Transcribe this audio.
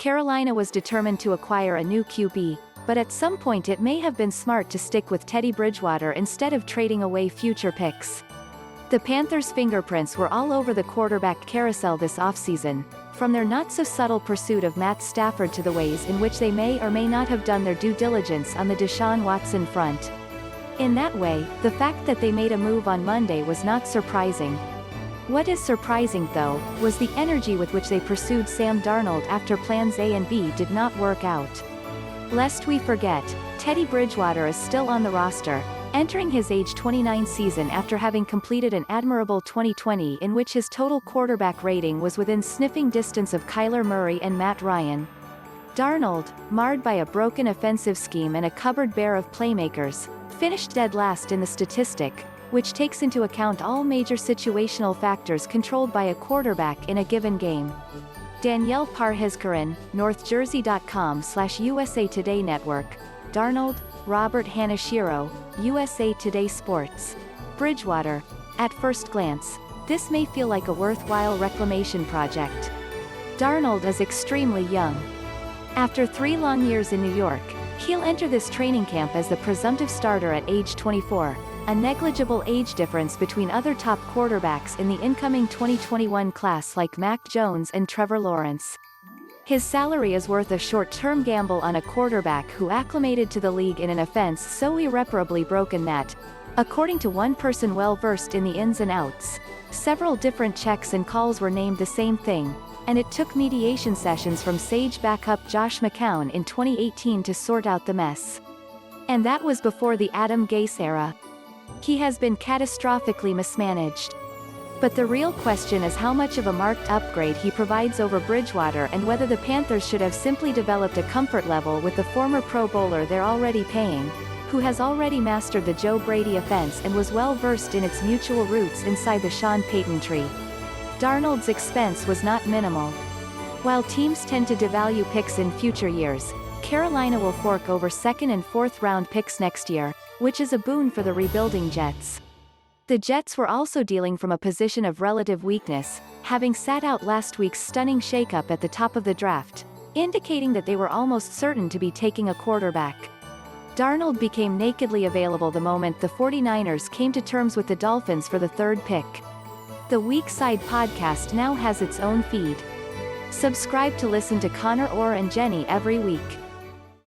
Carolina was determined to acquire a new QB, but at some point it may have been smart to stick with Teddy Bridgewater instead of trading away future picks. The Panthers' fingerprints were all over the quarterback carousel this offseason, from their not-so-subtle pursuit of Matt Stafford to the ways in which they may or may not have done their due diligence on the Deshaun Watson front. In that way, the fact that they made a move on Monday was not surprising. What is surprising, though, was the energy with which they pursued Sam Darnold after plans A and B did not work out. Lest we forget, Teddy Bridgewater is still on the roster, entering his age 29 season after having completed an admirable 2020 in which his total quarterback rating was within sniffing distance of Kyler Murray and Matt Ryan. Darnold, marred by a broken offensive scheme and a cupboard bare of playmakers, finished dead last in the statistic, which takes into account all major situational factors controlled by a quarterback in a given game. Danielle Parhezkaran, NorthJersey.com/USA Today Network. Darnold, Robert Hanashiro, USA Today Sports. Bridgewater. At first glance, this may feel like a worthwhile reclamation project. Darnold is extremely young. After 3 long years in New York, he'll enter this training camp as the presumptive starter at age 24, a negligible age difference between other top quarterbacks in the incoming 2021 class like Mac Jones and Trevor Lawrence. His salary is worth a short-term gamble on a quarterback who acclimated to the league in an offense so irreparably broken that, according to one person well-versed in the ins and outs, several different checks and calls were named the same thing, and it took mediation sessions from Sage backup Josh McCown in 2018 to sort out the mess. And that was before the Adam Gase era. He has been catastrophically mismanaged. But the real question is how much of a marked upgrade he provides over Bridgewater and whether the Panthers should have simply developed a comfort level with the former Pro Bowler they're already paying, who has already mastered the Joe Brady offense and was well versed in its mutual roots inside the Sean Payton tree. Darnold's expense was not minimal. While teams tend to devalue picks in future years, Carolina will fork over 2nd and 4th round picks next year, which is a boon for the rebuilding Jets. The Jets were also dealing from a position of relative weakness, having sat out last week's stunning shakeup at the top of the draft, indicating that they were almost certain to be taking a quarterback. Darnold became nakedly available the moment the 49ers came to terms with the Dolphins for the 3rd pick. The Weak Side podcast now has its own feed. Subscribe to listen to Connor Orr and Jenny every week.